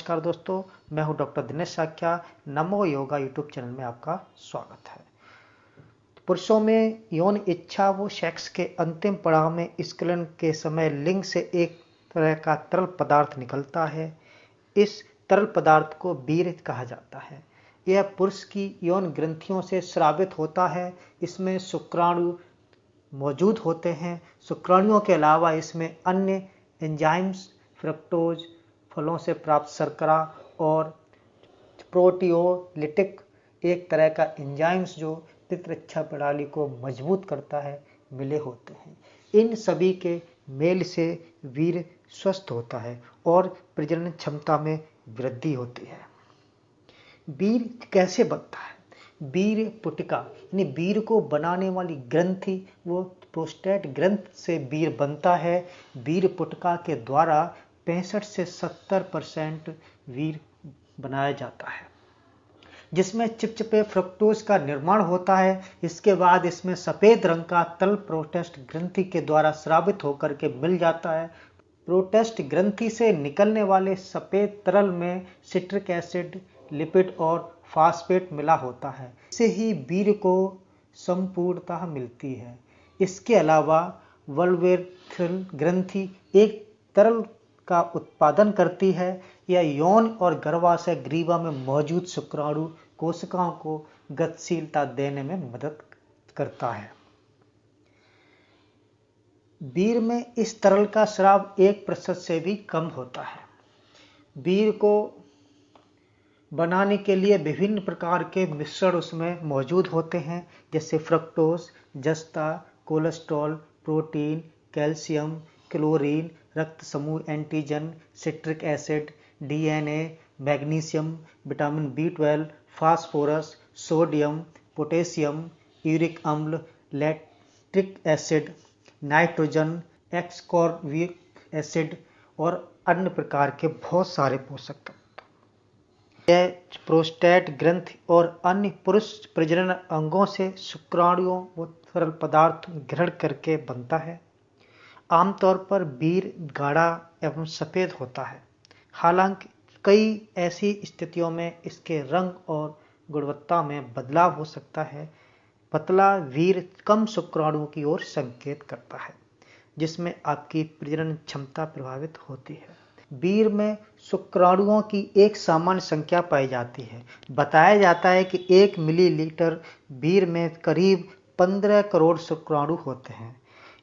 नमस्कार दोस्तों, मैं हूं डॉक्टर दिनेश साख्या। नमो योगा यूट्यूब चैनल में आपका स्वागत है। पुरुषों में यौन इच्छा व सेक्स के अंतिम पड़ाव में स्खलन के समय लिंग से एक तरह का तरल पदार्थ निकलता है। इस तरल पदार्थ को वीर्य कहा जाता है। यह पुरुष की यौन ग्रंथियों से स्रावित होता है। इसमें शुक्राणु मौजूद होते हैं। शुक्राणुओं के अलावा इसमें अन्य एंजाइम्स, फ्रक्टोज, फलों से प्राप्त शर्करा और प्रोटियोलिटिक एक तरह का एंजाइम्स जो पितृच्छा प्रणाली को मजबूत करता है, मिले होते हैं। इन सभी के मेल से वीर्य स्वस्थ होता है और प्रजनन क्षमता में वृद्धि होती है। वीर्य कैसे बनता है? वीर्य पुटिका यानी वीर्य को बनाने वाली ग्रंथि वो प्रोस्टेट ग्रंथ से वीर्य बनता है। वीर्य पुटिका के द्वारा 65 से 70% वीर्य बनाया जाता है, जिसमें चिपचिपे फ्रक्टोज का निर्माण होता है। इसके बाद इसमें सफेद रंग का तल प्रोस्टेट ग्रंथि के द्वारा स्रावित होकर के मिल जाता है। प्रोस्टेट ग्रंथि से निकलने वाले सफेद तरल में सिट्रिक एसिड, लिपिड और फास्फेट मिला होता है। इससे ही वीर्य को संपूर्णता मिलती है। इसके अलावा वल्वेरियल ग्रंथि एक तरल का उत्पादन करती है। यह यौन और गर्भाशय ग्रीवा में मौजूद शुक्राणु कोशिकाओं को गतिशीलता देने में मदद करता है। वीर्य में इस तरल का स्राव 1% से भी कम होता है। वीर्य को बनाने के लिए विभिन्न प्रकार के मिश्रण उसमें मौजूद होते हैं, जैसे फ्रक्टोज, जस्ता, कोलेस्ट्रॉल, प्रोटीन, कैल्शियम, क्लोरीन, रक्त समूह, antigen, citric acid, DNA, magnesium, vitamin B12, phosphorus, sodium, potassium, uric अम्ल, लैक्टिक एसिड, नाइट्रोजन, एक्सकॉर्बिक एसिड और अन्य प्रकार के बहुत सारे पोषक तत्व। यह प्रोस्टेट ग्रंथि और अन्य पुरुष प्रजनन अंगों से शुक्राणुओं व तरल पदार्थ ग्रहण करके बनता है। आमतौर पर वीर्य गाढ़ा एवं सफेद होता है। हालांकि कई ऐसी स्थितियों में इसके रंग और गुणवत्ता में बदलाव हो सकता है। पतला वीर्य कम शुक्राणुओं की ओर संकेत करता है, जिसमें आपकी प्रजनन क्षमता प्रभावित होती है। वीर्य में शुक्राणुओं की एक सामान्य संख्या पाई जाती है। बताया जाता है कि 1 मिलीलीटर वीर्य में करीब 15 करोड़ शुक्राणु होते हैं।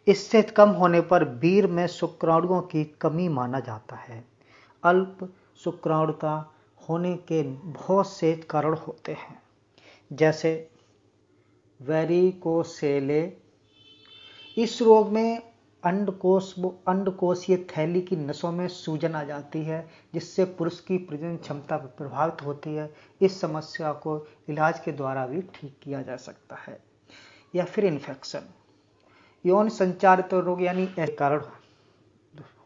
इससे कम होने पर वीर्य में शुक्राणुओं की कमी माना जाता है। अल्प शुक्राणुता होने के बहुत से कारण होते हैं, जैसे वेरिकोसेले। इस रोग में अंडकोशीय थैली की नसों में सूजन आ जाती है, जिससे पुरुष की प्रजनन क्षमता प्रभावित होती है। इस समस्या को इलाज के द्वारा भी ठीक किया जा सकता है। या फिर इन्फेक्शन, यौन संचारित रोग यानी कारण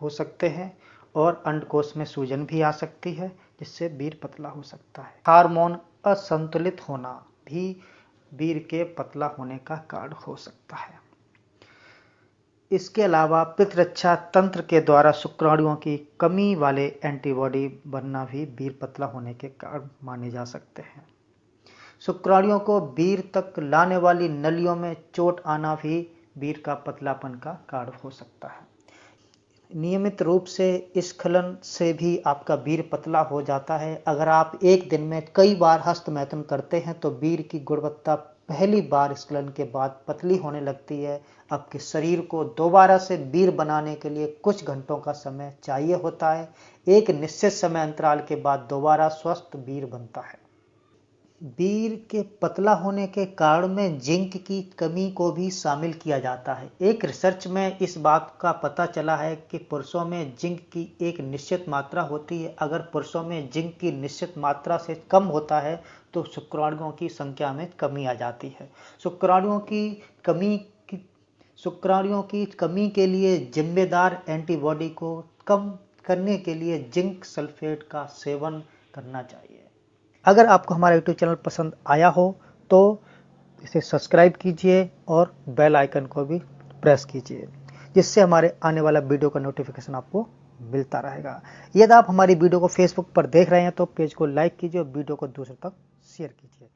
हो सकते हैं और अंडकोश में सूजन भी आ सकती है, जिससे वीर्य पतला हो सकता है। हार्मोन असंतुलित होना भी वीर्य के पतला होने का कारण हो सकता है। इसके अलावा पितृच्छा तंत्र के द्वारा शुक्राणुओं की कमी वाले एंटीबॉडी बनना भी वीर्य पतला होने के कारण माने जा सकते हैं। शुक्राणुओं को वीर्य तक लाने वाली नलियों में चोट आना भी वीर्य का पतलापन का कारण हो सकता है। नियमित रूप से स्खलन से भी आपका वीर्य पतला हो जाता है। अगर आप एक दिन में कई बार हस्तमैथुन करते हैं तो वीर्य की गुणवत्ता पहली बार स्खलन के बाद पतली होने लगती है। आपके शरीर को दोबारा से वीर्य बनाने के लिए कुछ घंटों का समय चाहिए होता है। एक निश्चित समय अंतराल के बाद दोबारा स्वस्थ वीर्य बनता है। वीर्य के पतला होने के कारण में जिंक की कमी को भी शामिल किया जाता है। एक रिसर्च में इस बात का पता चला है कि पुरुषों में जिंक की एक निश्चित मात्रा होती है। अगर पुरुषों में जिंक की निश्चित मात्रा से कम होता है तो शुक्राणुओं की संख्या में कमी आ जाती है। शुक्राणुओं की कमी के लिए जिम्मेदार एंटीबॉडी को कम करने के लिए जिंक सल्फेट का सेवन करना चाहिए। अगर आपको हमारा यूट्यूब चैनल पसंद आया हो तो इसे सब्सक्राइब कीजिए और बेल आइकन को भी प्रेस कीजिए, जिससे हमारे आने वाला वीडियो का नोटिफिकेशन आपको मिलता रहेगा। यदि आप हमारी वीडियो को फेसबुक पर देख रहे हैं तो पेज को लाइक कीजिए और वीडियो को दूसरों तक शेयर कीजिए।